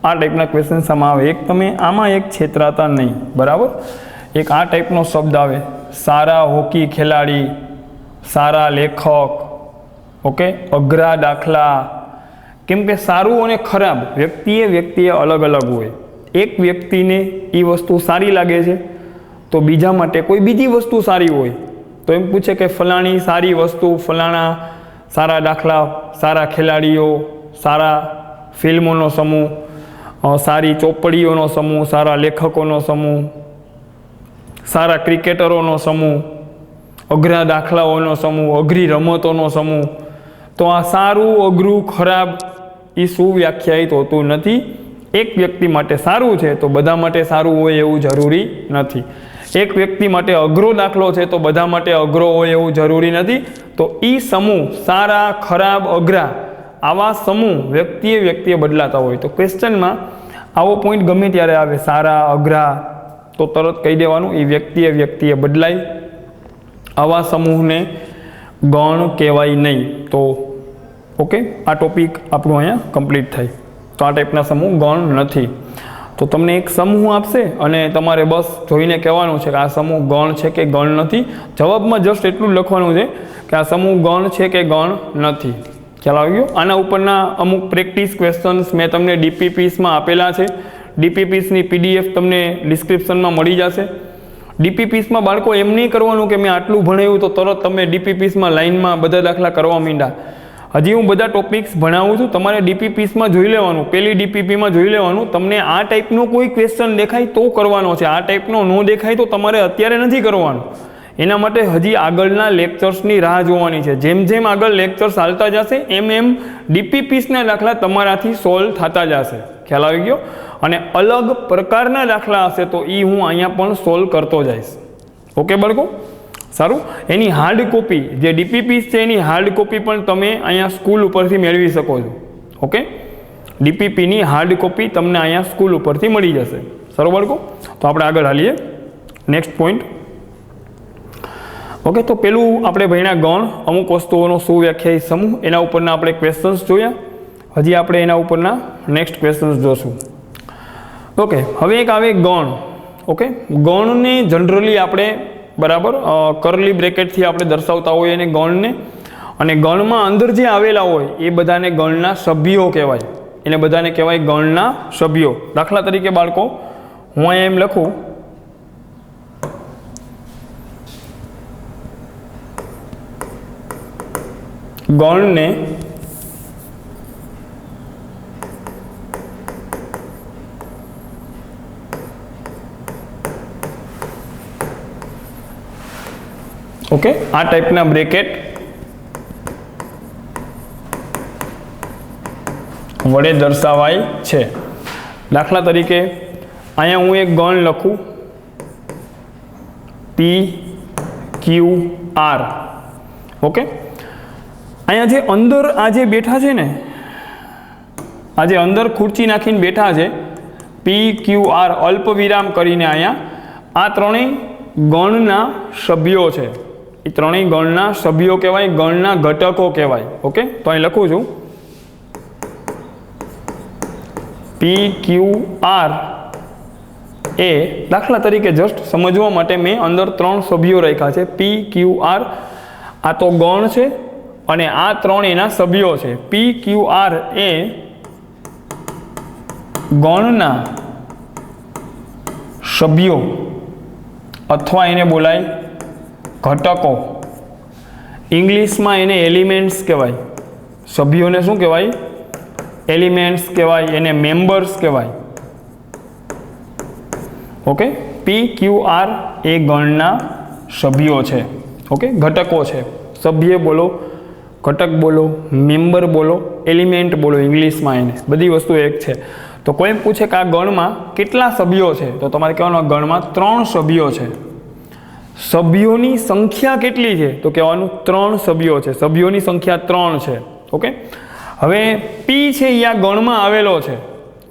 આ ટાઈપના ક્વેશ્ચન્સ આમાં આવે. એક તમે આમાં એક છેતરાતા નહીં. બરાબર. એક આ ટાઈપનો શબ્દ આવે, સારા હોકી ખેલાડી, સારા લેખક, ઓકે, અઘરા દાખલા. કેમ કે સારું અને ખરાબ વ્યક્તિએ અલગ અલગ હોય. એક વ્યક્તિને એ વસ્તુ સારી લાગે છે તો બીજા માટે કોઈ બીજી વસ્તુ સારી હોય. તો એમ પૂછે કે ફલાણી સારી વસ્તુ, ફલાણા સારા દાખલા, સારા ખેલાડીઓ, સારા ફિલ્મોનો સમૂહ, સારી ચોપડીઓનો સમૂહ, સારા લેખકોનો સમૂહ, સારા ક્રિકેટરોનો સમૂહ, અઘરા દાખલાઓનો સમૂહ, અઘરી રમતોનો સમૂહ. તો આ સારું, અઘરું, ખરાબ એ સુવ્યાખ્યાયિત હોતું નથી. એક વ્યક્તિ માટે સારું છે તો બધા માટે સારું હોય એવું જરૂરી નથી. એક વ્યક્તિ માટે અઘરો દાખલો છે તો બધા માટે અઘરો હોય એવું જરૂરી નથી. તો એ સમૂહ સારા, ખરાબ, અઘરા, આવા સમૂહ વ્યક્તિએ બદલાતા હોય. તો ક્વેશ્ચનમાં આવો પોઈન્ટ ગમે ત્યારે આવે, સારા, અઘરા, તો તરત કહી દેવાનું એ વ્યક્તિએ બદલાય. આવા સમૂહને ગણ કહેવાય નહીં. તો ઓકે, આ ટોપિક આપણું અહીંયા કમ્પ્લીટ થાય. તો આ ટાઈપના સમૂહ ગણ નથી. તો તમને એક સમૂહ આપશે અને તમારે બસ જોઈને કહેવાનું છે કે આ સમૂહ ગણ છે કે ગણ નથી. જવાબમાં જસ્ટ એટલું જ લખવાનું છે કે આ સમૂહ ગણ છે કે ગણ નથી. ખ્યાલ આવી ગયો? આના ઉપરના અમુક પ્રેક્ટિસ ક્વેશ્ચન્સ મેં તમને ડીપીપીસમાં આપેલા છે. ડીપીપીસની PDF તમને ડિસ્ક્રિપ્શનમાં મળી જશે. ડીપીપીસમાં બાળકો એમ નહીં કરવાનું કે મેં આટલું ભણાવ્યું તો તરત તમે ડીપીપીસમાં લાઇનમાં બધા દાખલા કરવા માંડ્યા. હજી હું બધા ટોપિક્સ ભણાવું છું. તમારે ડીપીપીસમાં જોઈ લેવાનું, પહેલી ડીપીપીમાં જોઈ લેવાનું. તમને આ ટાઈપનો કોઈ ક્વેશ્ચન દેખાય તો કરવાનો છે. આ ટાઈપનો ન દેખાય તો તમારે અત્યારે નથી કરવાનું. એના માટે હજી આગળના લેક્ચર્સની રાહ જોવાની છે. જેમ જેમ આગળ લેક્ચર્સ ચાલતા જશે એમ ડીપીપીસના દાખલા તમારાથી સોલ્વ થતા જશે. ખ્યાલ આવી ગયો? અને અલગ પ્રકારના દાખલા હશે તો એ હું અહીંયા પણ સોલ્વ કરતો જઈશ. ઓકે બાળકો? સારું. એની હાર્ડ કોપી જે ડીપીપીસ છે એની હાર્ડ કોપી પણ તમે અહીંયા સ્કૂલ ઉપરથી મેળવી શકો છો. ઓકે? ડીપીપીની હાર્ડ કોપી તમને અહીંયા સ્કૂલ ઉપરથી મળી જશે. સારું બાળકો? તો આપણે આગળ હાલીએ. Next point. ઓકે, તો પેલું આપણે ભણ્યા ગણ, અમુક વસ્તુઓનો સુવ્યાખ્યાયિત સમૂહ, એના ઉપરના આપણે ક્વેશ્ચન્સ જોયા. હજી આપણે એના ઉપરના નેક્સ્ટ ક્વેશ્ચન્સ જોશું. ઓકે, હવે એક આવે ગણ. ઓકે, ગણને જનરલી આપણે બરાબર કરલી બ્રેકેટથી આપણે દર્શાવતા હોઈએ એને ગણને. અને ગણમાં અંદર જે આવેલા હોય એ બધાને ગણના સભ્યો કહેવાય. એને બધાને કહેવાય ગણના સભ્યો. દાખલા તરીકે બાળકો હું અહીંયા એમ લખું, ગણને ઓકે, આ ટાઈપના બ્રેકેટ વડે દર્શાવાય છે. દાખલા તરીકે અહીંયા હું એક ગણ લખું, PQR. ઓકે, અહીંયા જે અંદર આ જે બેઠા છે ને, આ જે અંદર ખુરચી નાખીને બેઠા છે PQR અલ્પ વિરામ કરીને, અહીંયા આ ત્રણેય ગણના સભ્યો છે. એ ત્રણેય ગણના સભ્યો કહેવાય, ગણના ઘટકો કહેવાય. ઓકે, તો અહીં લખું છું PQR એ દાખલા તરીકે જસ્ટ સમજવા માટે મેં અંદર 3 સભ્યો રાખ્યા છે. PQR આ તો ગણ છે અને આ 3 એના સભ્યો છે. PQR એ ગણના સભ્યો अथवा एने बोलाय घटको। इंग्लिश में एने एलिमेंट्स कहवाय। सभ्यों ने शू कहवाय? एलिमेंट्स कहवाय। एने मेम्बर्स कहवाय। ओके, PQR ए गणना सभ्यों है। ओके, घटकों है। सभ्य बोलो, घटक बोलो, मेम्बर बोलो, एलिमेंट बोलो, इंग्लिश में एने बधी वस्तु एक है। तो कोई पूछे कि आ गण में केटला सभ्यों है, तो तमारे कहेवानुं गण में 3 सभ्यों है। सभ्यों की संख्या केटली है, तो कहेवानुं 3 सभ्यों है। सभ्यों की संख्या 3 है। ओके, हवे P है या गण में आवेलो है।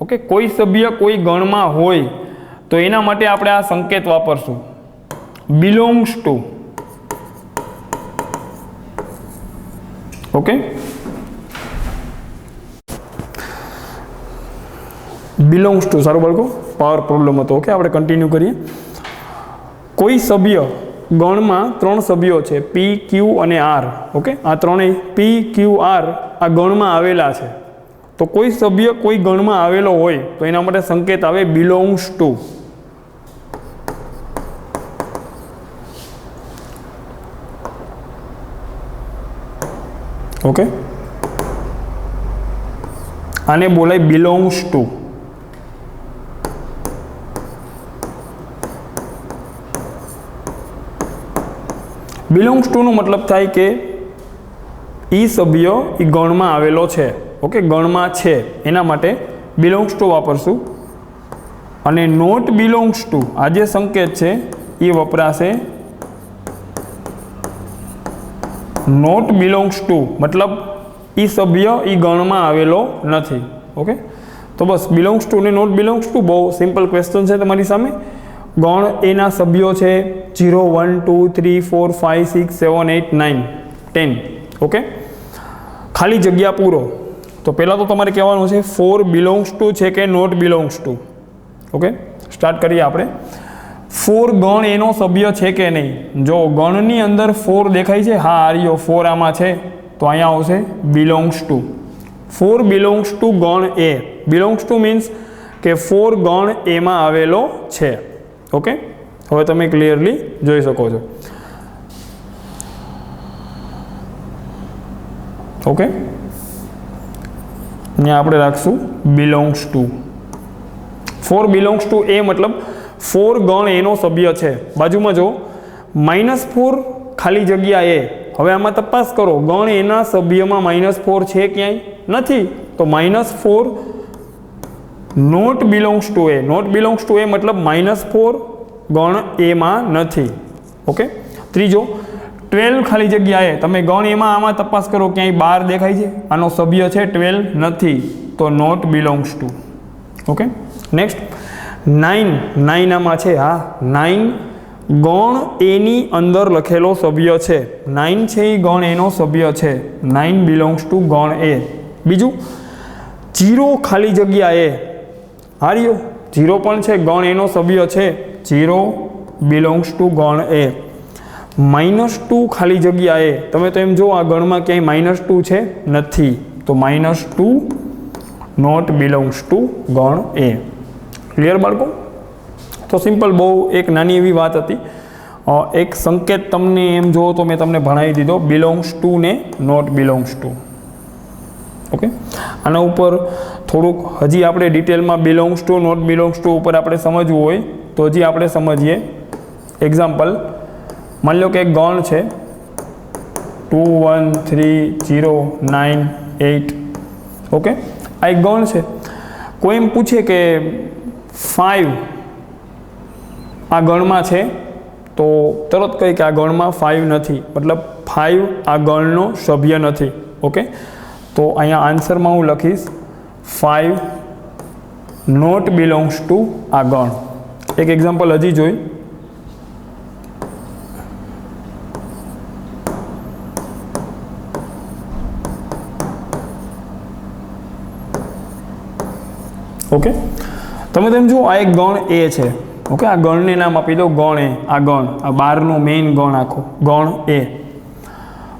ओके, कोई सभ्य कोई गण में होय तो एना माटे आपणे आ संकेत वापरशुं, belongs to. Okay, belongs to. सारू बाळको, पावर प्रॉब्लम हतो। ओके, आपणे कंटिन्यू करीए। कोई सभ्य गण में 3 सभ्यों है, P, Q और R। ओके, आ त्रणेय P, Q, R आ गण में आवेला है। तो कोई सभ्य कोई गण में आवेलो होय तो एना माटे संकेत आवे बिलोंग्स टू। ओके, आने बोलाय बिलोंग्स टू। बिलोंग्स टू नो मतलब थाय के ई सभ्य ई गण में आवेलो छे। ओके, गण में छे एना माटे बिलोंग्स टू वापरशुं। अने नॉट बिलोंग्स टू आ जे संकेत छे ई वपराशे नॉट बिलोंग्स टू, मतलब ई सभ्य ई गण में आवेलो नथी। ओके, तो बस बिलोंग्स टू ने नॉट बिलोंग्स टू बहुत सिंपल क्वेश्चन है तमारी सामे। गण एना सभ्यों है 0, 1, 2, 3, 4, 5, 6, 7, 8, 9, 10। ओके, खाली जग्या पूरो। तो पहला तो तमारे कहेवानुं छे 4 बिलोंग्स टू है कि not belongs to. Okay, start करिए आपणे। 4 गण एनो सभ्य है कि नहीं? जो गणनी अंदर 4 देखाय छे, हाँ आ रह्यो 4 आमां छे, तो अहींया आवशे बिलोंग्स टू। 4 बिलोंग्स टू गण ए। बिलोंग्स टू मीन्स के 4 गण ए में आवेलो छे। ओके, हवे तमे क्लियरली जोई शको छो। ओके, अहींया आपणे राखशुं belongs to. 4 belongs to A मतलब 4 गण एनो सभ्य है। बाजू में जो -4 खाली जग्या ए। हवे आमां तपास करो, गण एना सभ्य में -4 है क्यांय? नथी। तो -4 not belongs to A. Not belongs to A मतलब -4 गण ए में नथी। ओके, त्रीजो 12 खाली जग्या ए। तमे गण ए में आमां तपास करो, क्यांय 12 देखाय छे, आनो सभ्य है 12 नथी, तो not belongs to. Okay, next 9 आमां छे, हाँ 9 गण ए नी अंदर लखेलो सभ्य है। 9 छे ई गण ए नो सभ्य है। 9 बिलोंग्स टू गण ए। बीजू 0 खाली जग्या ए। हार्यो 0 पण छे, गण ए नो सभ्य है। 0 बिलोंग्स टू गण ए। -2 खाली जग्या ए। तमे तो एम जो आ गण में क्या -2 छे? नथी, तो -2 नॉट बिलोंग्स टू गण ए। क्लियर बाळको? तो सिंपल बहु एक नानी एवी बात हती। एक संकेत तमने एम जो तो मैं तमने भणावी दीधो, बिलोंग्स टू ने नॉट बिलोंग्स टू। ओके, आना ऊपर थोड़ुंक हजी आपणे डिटेल में belongs to not belongs to ऊपर आपणे समझवुं होय तो हजी आपणे समझीए। एग्जाम्पल मान लो कि एक गण है 2, 1, 3, 0, 9, 8। ओके, आ एक गण है। कोई एम पूछे कि 5 आ गण में है, तो तरत कही कि आ गण में 5 नहीं, मतलब 5 आ गणनो सभ्य नहीं। ओके, तो अहींया आंसर में हूँ लखीश 5 नॉट बिलोंग्स टू आ गण। एक एक्जाम्पल हजी जोई। ओके, तमे तेम जो आ एक गण ए है। ओके, आ गण ने नाम आपी दो गण ए। आ गण आ 12 मेन गण आखो गण ए।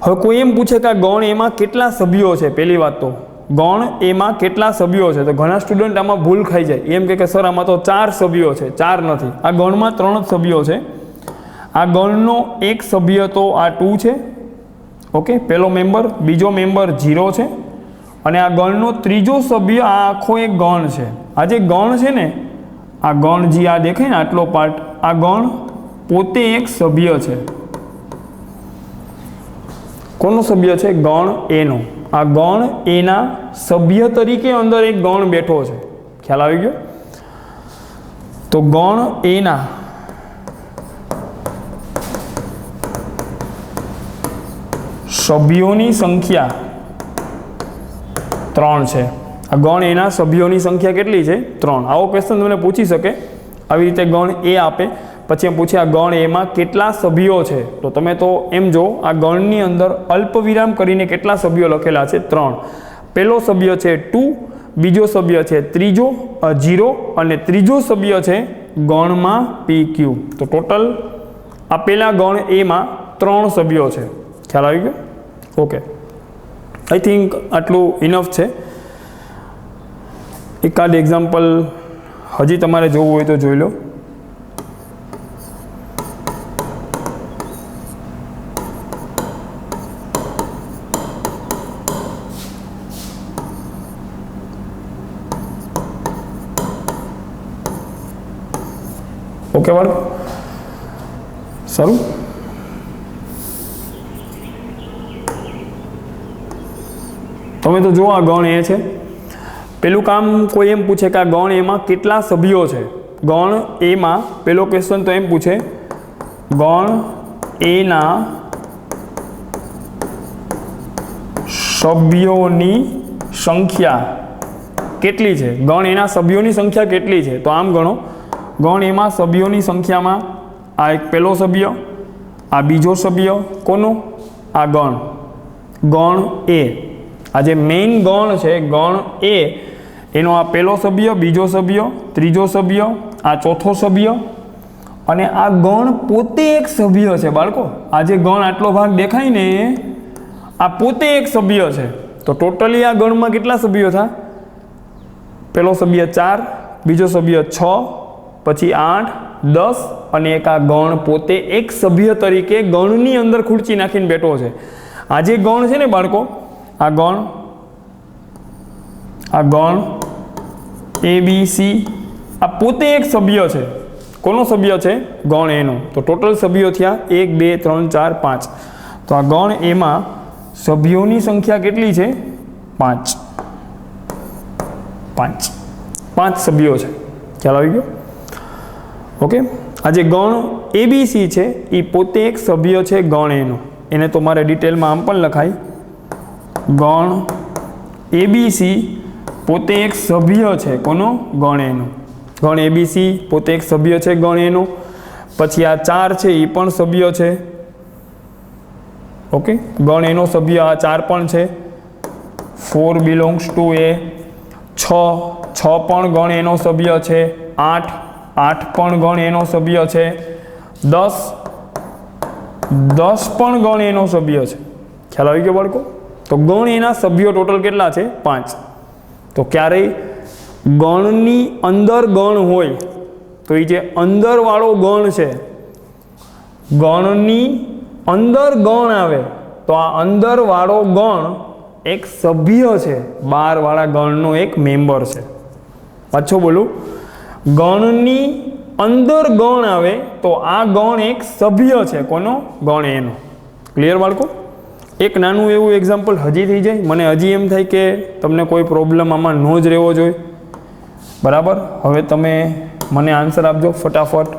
हवे कोई एम पूछे कि आ गण ए में केटला सभ्यो है? पहली बात तो गण ए में केटला सभ्यो है, तो घणा स्टूडेंट आमां भूल खाई जाय, एम के सर आमां तो 4 सभ्यो है। 4 नहीं, आ गण में 3 सभ्यो है। આ ગણનો એક સભ્ય તો આ 2 છે, ઓકે, પહેલો મેમ્બર, બીજો મેમ્બર 0 છે, અને આ ગણનો ત્રીજો સભ્ય આ આખો એક ગણ છે. આ જે ગણ છે ને, આ ગણ જે આ દેખાય ને આટલો પાર્ટ, આ ગણ પોતે એક સભ્ય છે. કોનો સભ્ય છે? ગણ એનો. આ ગણ એના સભ્ય તરીકે અંદર એક ગણ બેઠો છે. ખ્યાલ આવી ગયો? તો ગણ એના સભ્યોની સંખ્યા 3 છે. આ ગણ એના સભ્યોની સંખ્યા કેટલી છે? 3. આવો ક્વેશ્ચન તમને પૂછી શકે. આવી રીતે ગણ એ આપે, પછી એમ પૂછે આ ગણ એમાં કેટલા સભ્યો છે. તો તમે તો એમ જો, આ ગણની અંદર અલ્પ વિરામ કરીને કેટલા સભ્યો લખેલા છે? 3. પહેલો સભ્ય છે 2, બીજો સભ્ય છે 0 અને ત્રીજો સભ્ય છે ગણમાં PQ. તો ટોટલ આ પહેલા ગણ એમાં 3 સભ્યો છે. ખ્યાલ આવી ગયો? ઓકે, આઈ થિંક આટલું ઇનફ છે. એકાદ એક્ઝામ્પલ હજી તમારે જોવું હોય તો જોઈ લો. ઓકે બાળકો, સારું. તમે તો જો આ ગણ એ છે. પેલું કામ કોઈ એમ પૂછે કે આ ગણ એમાં કેટલા સભ્યો છે. ગણ એમાં પેલો ક્વેશ્ચન તો એમ પૂછે, ગણ એના સભ્યોની સંખ્યા કેટલી છે? ગણ એના સભ્યોની સંખ્યા કેટલી છે? તો આમ ગણો, ગણ એમાં સભ્યોની સંખ્યામાં આ એક પહેલો સભ્ય, આ બીજો સભ્ય, કોનો? આ ગણ એ. આ જે મેઇન ગણ છે, ગણ એ, એનો આ પહેલો સભ્ય, બીજો સભ્ય, ત્રીજો સભ્ય, આ ચોથો સભ્ય, અને આ ગણ પોતે એક સભ્ય છે બાળકો. આ જે ગણ આટલો ભાગ દેખાય ને, આ પોતે એક સભ્ય છે. તો ટોટલી આ ગણમાં કેટલા સભ્યો થયા? પહેલો સભ્ય 4, બીજો સભ્ય 6, પછી 8, 10, અને એક આ ગણ પોતે એક સભ્ય તરીકે ગણની અંદર ખુરચી નાખીને બેઠો છે. આ જે ગણ છે ને બાળકો, આ ગણ ABC, આ પોતે એક સભ્ય છે. કોનો સભ્ય છે? ગણ એનો. તો ટોટલ સભ્યો થયા 1 2 3 4 5. તો આ ગણ એમાં સભ્યોની સંખ્યા કેટલી છે? 5. 5 સભ્યો છે. ખ્યાલ આવી ગયો? ઓકે, આ જે ગણ ABC છે એ પોતે એક સભ્ય છે ગણ એનો. એને તો મારે ડિટેલમાં આમ પણ લખાય, ગણ ABC પોતે એક સભ્ય છે. કોનો? ગણ એનો. ગણ ABC પોતે એક સભ્ય છે ગણ એનો. પછી આ 4 છે એ પણ સભ્ય છે. ઓકે, ગણ એનો સભ્ય આ 4 પણ છે. 4 બિલોંગ્સ ટુ એ. 6 પણ ગણ એનો સભ્ય છે. 8 પણ ગણ એનો સભ્ય છે. 10 પણ ગણ એનો સભ્ય છે. ખ્યાલ આવી ગયો બાળકો? તો ગણ એના સભ્યો ટોટલ કેટલા છે? 5. તો ક્યારેય ગણની અંદર ગણ હોય તો એ જે અંદરવાળો ગણ છે, ગણની અંદર ગણ આવે તો આ અંદરવાળો ગણ એક સભ્ય છે, બહારવાળા ગણનો એક મેમ્બર છે. પાછો બોલું, ગણની અંદર ગણ આવે તો આ ગણ એક સભ્ય છે. કોનો? ગણ એનો. ક્લિયર બાળકો? એક નાનું એવું એક્ઝામ્પલ હજી થઈ જાય. મને હજી એમ થાય કે તમને કોઈ પ્રોબ્લેમ આમાં ન જ રહેવો જોઈએ. બરાબર, હવે તમે મને આન્સર આપજો ફટાફટ.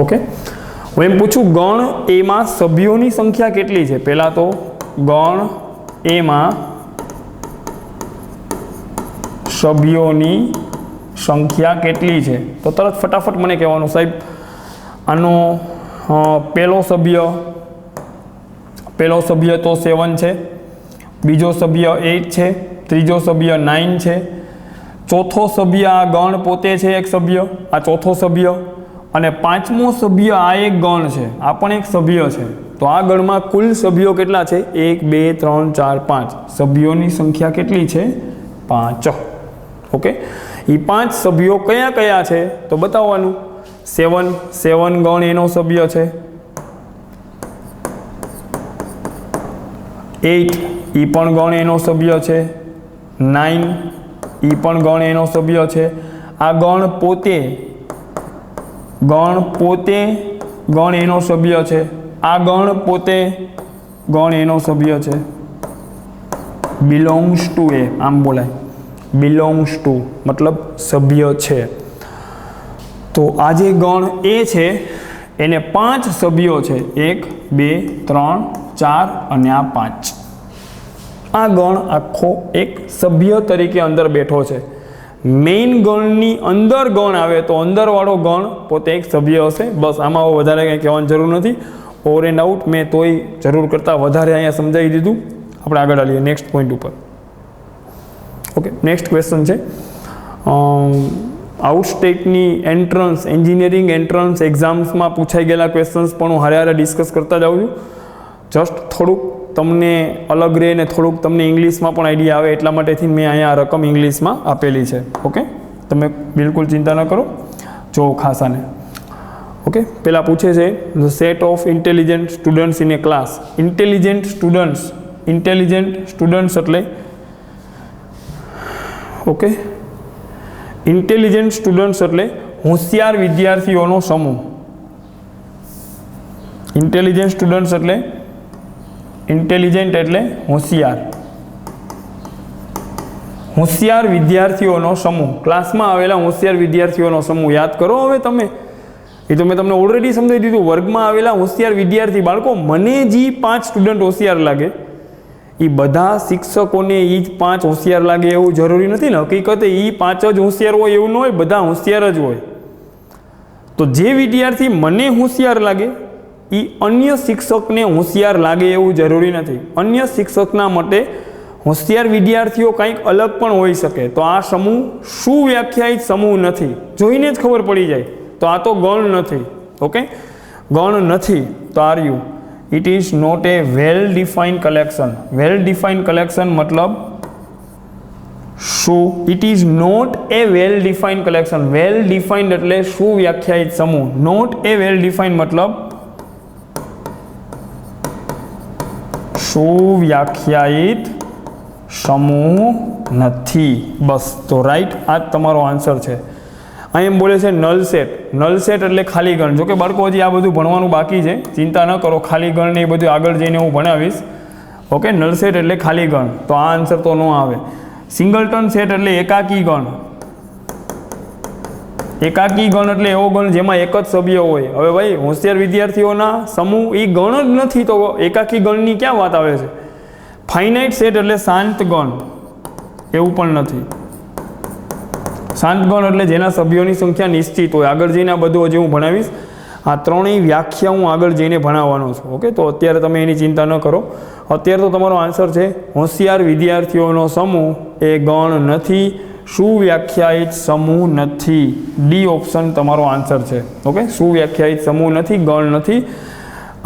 ઓકે, હું એમ પૂછું, ગણ એમાં સભ્યોની સંખ્યા કેટલી છે? પહેલા તો ગણ એમાં સભ્યોની સંખ્યા કેટલી છે? તો તરત ફટાફટ મને કહેવાનું, સાહેબ આનો પહેલો સભ્ય તો 7 છે, બીજો સભ્ય 8 છે, ત્રીજો સભ્ય 9 છે, ચોથો સભ્ય આ ગણ પોતે છે એક સભ્ય, આ ચોથો સભ્ય, અને પાંચમો સભ્ય આ એક ગણ છે, આ પણ એક સભ્ય છે. તો આ ગણમાં કુલ સભ્યો કેટલા છે? 1 2 3 4 5. સભ્યોની સંખ્યા કેટલી છે? 5. ઓકે, એ 5 સભ્યો કયા કયા છે તો બતાવવાનું. 7 ગણ એનો સભ્ય છે. 8 એ પણ ગણ એનો સભ્ય છે. 9 એ પણ ગણ એનો સભ્ય છે. આ ગણ પોતે ગણ એનો સભ્ય છે. આ ગણ પોતે ગણ એનો સભ્ય છે. બિલોંગ્સ ટુ એ આમ બોલાય, બિલોંગ્સ ટુ મતલબ સભ્ય છે. તો આ જે ગણ એ છે એને 5 સભ્યો છે. 1 2 3 4 અને આ 5. આ ગણ આખો એક સભ્ય તરીકે અંદર બેઠો છે. મેઇન ગણની અંદર ગણ આવે તો અંદરવાળો ગણ પોતે એક સભ્ય હશે. બસ આમાં વધારે કંઈ કહેવાની જરૂર નથી. ઓવર એન્ડ આઉટ મેં તોય જરૂર કરતાં વધારે અહીંયા સમજાવી દીધું. આપણે આગળ આવીએ નેક્સ્ટ પોઈન્ટ ઉપર. ઓકે, નેક્સ્ટ ક્વેશ્ચન છે આઉટસ્ટેટની એન્ટ્રન્સ એન્જિનિયરિંગ એન્ટ્રન્સ એક્ઝામ્સમાં પૂછાઈ ગયેલા ક્વેશ્ચન્સ પણ હું હારે ડિસ્કસ કરતા જાઉં છું. જસ્ટ થોડુંક તમને અલગ રહે ને થોડુંક તમને ઇંગ્લિશમાં પણ આઈડિયા આવે એટલા માટેથી મેં અહીંયા રકમ ઇંગ્લિશમાં આપેલી છે. ઓકે, તમે બિલકુલ ચિંતા ન કરો, જો ખાસ આને. ઓકે, પહેલાં પૂછે છે the set of intelligent students in A class. Intelligent students એટલે ઓકે, ઇન્ટેલિજન્ટ સ્ટુડન્ટ્સ એટલે હોશિયાર વિદ્યાર્થીઓનો સમૂહ. ઇન્ટેલિજન્ટ સ્ટુડન્ટ્સ એટલે ઇન્ટેલિજન્ટ એટલે હોશિયાર વિદ્યાર્થીઓનો સમૂહ. ક્લાસમાં આવેલા હોશિયાર વિદ્યાર્થીઓનો સમૂહ. યાદ કરો હવે તમે, એ તો મેં તમને ઓલરેડી સમજાવી દીધું. વર્ગમાં આવેલા હોશિયાર વિદ્યાર્થી બાળકો, મને જે 5 સ્ટુડન્ટ હોશિયાર લાગે એ બધા શિક્ષકોને એ જ 5 હોશિયાર લાગે એવું જરૂરી નથી ને. હકીકતે એ 5 જ હોશિયાર હોય એવું ન હોય, બધા હોશિયાર જ હોય. તો જે વિદ્યાર્થી મને હોશિયાર લાગે એ અન્ય શિક્ષકને હોશિયાર લાગે એવું જરૂરી નથી. અન્ય શિક્ષકના માટે હોશિયાર વિદ્યાર્થીઓ કંઈક અલગ પણ હોઈ શકે. તો આ સમૂહ સુવ્યાખ્યાયિત સમૂહ નથી. જોઈને જ ખબર પડી જાય તો આ તો ગણ નથી. ઓકે, ગણ નથી. તો are you it is not a well defined collection. Well defined collection મતલબ શું? It is not a well defined collection. Well defined એટલે સુવ્યાખ્યાયિત સમૂહ. નોટ એ વેલ ડિફાઇન્ડ મતલબ સુવ્યાખ્યાયિત સમૂહ નથી. બસ, તો રાઈટ આ જ તમારો આન્સર છે. અહીં એમ બોલે છે નલ સેટ. નલ સેટ એટલે ખાલી ગણ. જો કે બાળકો હજી આ બધું ભણવાનું બાકી છે, ચિંતા ન કરો. ખાલી ગણ ને એ બધું આગળ જઈને હું ભણાવીશ. ઓકે, નલ સેટ એટલે ખાલી ગણ. તો આ આન્સર તો ન આવે. સિંગલટન સેટ એટલે એકાકી ગણ. એકાકી ગણ એટલે એવો ગણ જેમાં એક જ સભ્ય હોય. હવે ભાઈ હોશિયાર વિદ્યાર્થીઓના સમૂહ એ ગણ જ નથી તો એકાકી ગણની ક્યાં વાત આવે છે? ફાઇનાઇટ સેટ એટલે શાંત ગણ. એવું પણ નથી. શાંત ગણ એટલે જેના સભ્યોની સંખ્યા નિશ્ચિત હોય. આગળ જઈને આ બધું હજી હું ભણાવીશ. આ ત્રણેય વ્યાખ્યા હું આગળ જઈને ભણાવવાનો છું. ઓકે, તો અત્યારે તમે એની ચિંતા ન કરો. અત્યારે તો તમારો આન્સર છે હોશિયાર વિદ્યાર્થીઓનો સમૂહ એ ગણ નથી, સુવ્યાખ્યાયિત સમૂહ નથી. ડી ઓપ્શન તમારો આન્સર છે. ઓકે, સુવ્યાખ્યાયિત સમૂહ નથી, ગણ નથી.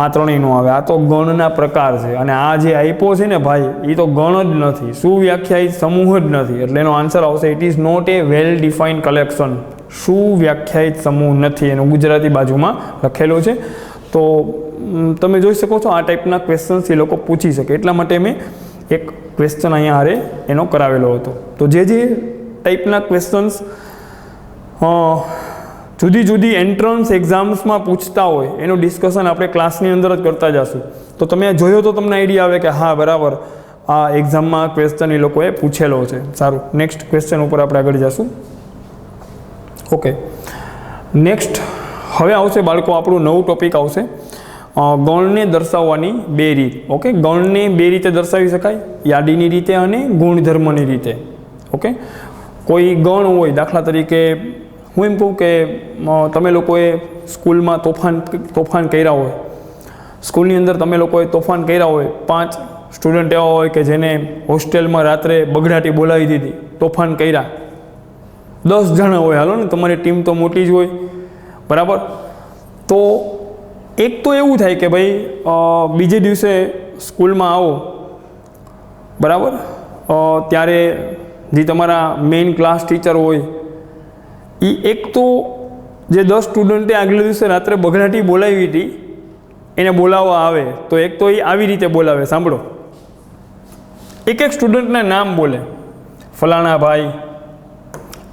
આ ત્રણેયનો આવે. આ તો ગણના પ્રકાર છે અને આ જે આપ્યો છે ને ભાઈ એ તો ગણ જ નથી, સુવ્યાખ્યાયિત સમૂહ જ નથી. એટલે એનો આન્સર આવશે it is not a well defined collection. સુવ્યાખ્યાયિત સમૂહ નથી. એનું ગુજરાતી બાજુમાં લખેલું છે. તો તમે જોઈ શકો છો આ ટાઈપના ક્વેશ્ચન્સ એ લોકો પૂછી શકે. એટલા માટે મેં એક ક્વેશ્ચન અહીંયા હારે એનો કરાવેલો હતો. તો જે ટાઈપના ક્વેશ્ચન્સ જુદી જુદી એન્ટ્રન્સ એક્ઝામ્સમાં પૂછતા હોય એનું ડિસ્કશન આપણે ક્લાસની અંદર જ કરતા જશું. તો તમે જોયો તો તમને આઈડિયા આવે કે હા બરાબર આ એક્ઝામમાં ક્વેશ્ચન એ લોકોએ પૂછેલો છે. સારું, નેક્સ્ટ ક્વેશ્ચન ઉપર આપણે આગળ જશું. ઓકે, નેક્સ્ટ હવે આવશે બાળકો આપણું નવું ટોપિક આવશે ગણને દર્શાવવાની 2 રીત. ઓકે, ગણને 2 રીતે દર્શાવી શકાય, યાદીની રીતે અને ગુણધર્મની રીતે. ઓકે, કોઈ ગણ હોય, દાખલા તરીકે હું એમ કહું કે તમે લોકોએ સ્કૂલમાં તોફાન કર્યા હોય, સ્કૂલની અંદર તમે લોકોએ તોફાન કર્યા હોય, 5 સ્ટુડન્ટ એવા હોય કે જેને હોસ્ટેલમાં રાત્રે બગડાટી બોલાવી દીધી, તોફાન કર્યા. 10 જણા હોય, હાલો ને તમારી ટીમ તો મોટી જ હોય. બરાબર. તો એક તો એવું થાય કે ભાઈ બીજે દિવસે સ્કૂલમાં આવો, બરાબર, ત્યારે જે તમારા મેઇન ક્લાસ ટીચર હોય એ એક તો જે 10 સ્ટુડન્ટે આગલે દિવસે રાત્રે બગડાટી બોલાવી હતી એને બોલાવવા આવે તો એક તો એ આવી રીતે બોલાવે. સાંભળો, એક સ્ટુડન્ટના નામ બોલે, ફલાણા ભાઈ,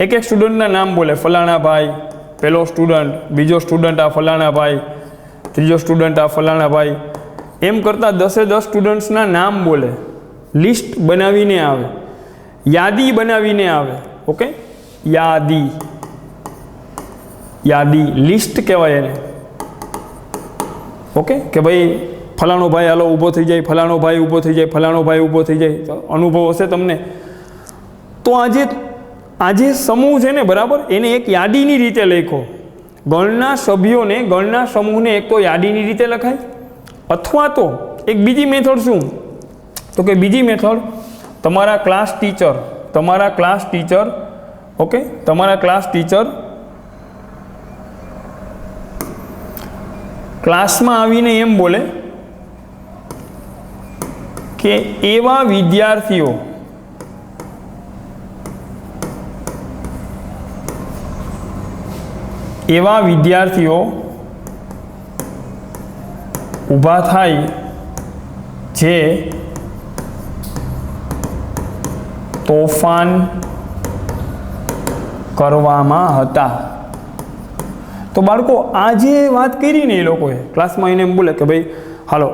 એક સ્ટુડન્ટના નામ બોલે, ફલાણા ભાઈ, પહેલો સ્ટુડન્ટ, બીજો સ્ટુડન્ટ આ ફલાણા ભાઈ, ત્રીજો સ્ટુડન્ટ આ ફલાણા ભાઈ, એમ કરતાં 10 સ્ટુડન્ટ્સના નામ બોલે, લિસ્ટ બનાવીને આવે, યાદી બનાવીને આવે. ઓકે, યાદી, યાદી લિસ્ટ કહેવાય એને. ઓકે, કે ભાઈ ફલાણો ભાઈ હાલો ઊભો થઈ જાય, ફલાણો ભાઈ ઊભો થઈ જાય, ફલાણો ભાઈ ઊભો થઈ જાય. તો અનુભવ હશે તમને. તો આજે સમૂહ છે ને, બરાબર, એને એક યાદીની રીતે લખો. ગણના સભ્યોને, ગણના સમૂહને એક તો યાદીની રીતે લખાય, અથવા તો એક બીજી મેથડ શું, તો કે બીજી મેથડ તમારા ક્લાસ ટીચર, ઓકે, તમારા ક્લાસ ટીચર ક્લાસમાં આવીને એમ બોલે કે એવા વિદ્યાર્થીઓ ઊભા થાય જે તોફાન કરવામાં હતા. તો બાળકો આ જે વાત કરી ને એ લોકોએ ક્લાસમાં એને એમ બોલે કે ભાઈ હાલો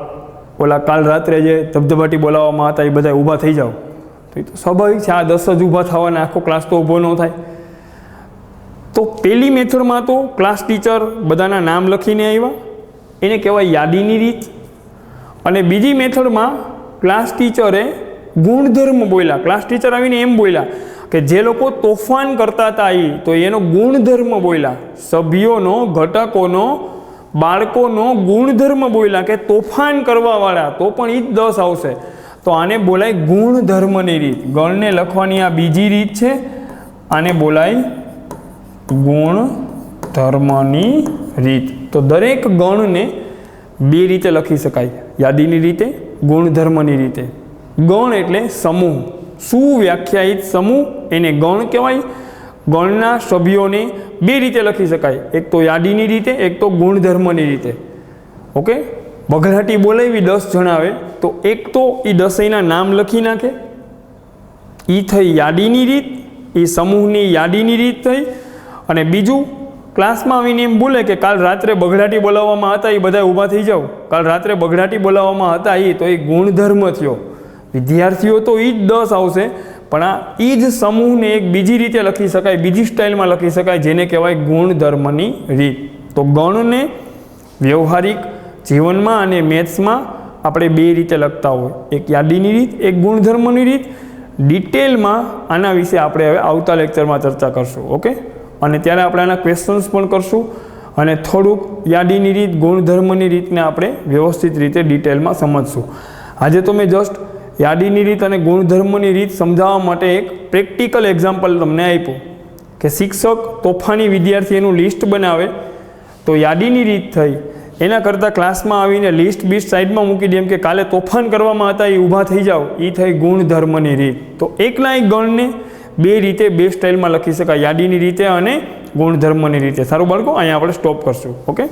ઓલા કાલ રાત્રે જે ધબધબાટી બોલાવવામાં હતા એ બધા ઊભા થઈ જાઓ. તો એ તો સ્વાભાવિક છે, આ 10 જ ઊભા થવાના, આખો ક્લાસ તો ઊભો ન થાય. તો પહેલી મેથડમાં તો ક્લાસ ટીચર બધાના નામ લખીને આવ્યા, એને કહેવાય યાદીની રીત. અને બીજી મેથડમાં ક્લાસ ટીચરે ગુણધર્મ બોલ્યા. ક્લાસ ટીચર આવીને એમ બોલ્યા કે જે લોકો તોફાન કરતા હતા એ, તો એનો ગુણધર્મ બોલ્યા, સભ્યોનો, ઘટકોનો, બાળકોનો ગુણધર્મ બોલ્યા કે તોફાન કરવાવાળા, તો પણ એ જ 10 આવશે. તો આને બોલાય ગુણધર્મની રીત. ગણને લખવાની આ બીજી રીત છે, આને બોલાય ગુણધર્મની રીત. તો દરેક ગણને 2 રીતે લખી શકાય, યાદીની રીતે, ગુણધર્મની રીતે. ગણ એટલે સમૂહ, સુવ્યાખ્યાયિત સમૂહ, એને ગણ કહેવાય. ગણના સભ્યોને 2 રીતે લખી શકાય, એક તો યાદીની રીતે, એક તો ગુણધર્મની રીતે. ઓકે, બગડાટી બોલાવી 10 જણા આવે તો એક તો એ 10ના નામ લખી નાખે, એ થઈ યાદીની રીત, એ સમૂહની યાદીની રીત થઈ. અને બીજું ક્લાસમાં આવીને એમ બોલે કે કાલ રાત્રે બગડાટી બોલાવવામાં હતા એ બધા ઊભા થઈ જાઓ, કાલ રાત્રે બગડાટી બોલાવવામાં હતા એ, તો એ ગુણધર્મ થયો. વિદ્યાર્થીઓ તો એ જ 10 આવશે, પણ આ એ જ સમૂહને એક બીજી રીતે લખી શકાય, બીજી સ્ટાઇલમાં લખી શકાય, જેને કહેવાય ગુણધર્મની રીત. તો ગણને વ્યવહારિક જીવનમાં અને મેથ્સમાં આપણે 2 રીતે લખતા હોય, એક યાદીની રીત, એક ગુણધર્મની રીત. ડિટેલમાં આના વિશે આપણે હવે આવતા લેક્ચરમાં ચર્ચા કરશું. ઓકે, અને ત્યારે આપણે આના ક્વેશ્ચન્સ પણ કરશું અને થોડુંક યાદીની રીત, ગુણધર્મની રીતને આપણે વ્યવસ્થિત રીતે ડિટેલમાં સમજશું. આજે તો મેં જસ્ટ યાદીની રીત અને ગુણધર્મની રીત સમજાવવા માટે એક પ્રેક્ટિકલ એક્ઝામ્પલ તમને આપ્યું કે શિક્ષક તોફાની વિદ્યાર્થીનું લિસ્ટ બનાવે તો યાદીની રીત થઈ. એના કરતાં ક્લાસમાં આવીને લિસ્ટ બીસ્ટ સાઈડમાં મૂકી દે, એમ કે કાલે તોફાન કરવામાં હતા એ ઊભા થઈ જાઓ, એ થઈ ગુણધર્મની રીત. તો એકના એક ગણને 2 રીતે, 2 સ્ટાઇલમાં લખી શકાય, યાદીની રીતે અને ગુણધર્મની રીતે. સારું બાળકો, અહીંયા આપણે સ્ટોપ કરશું. ઓકે.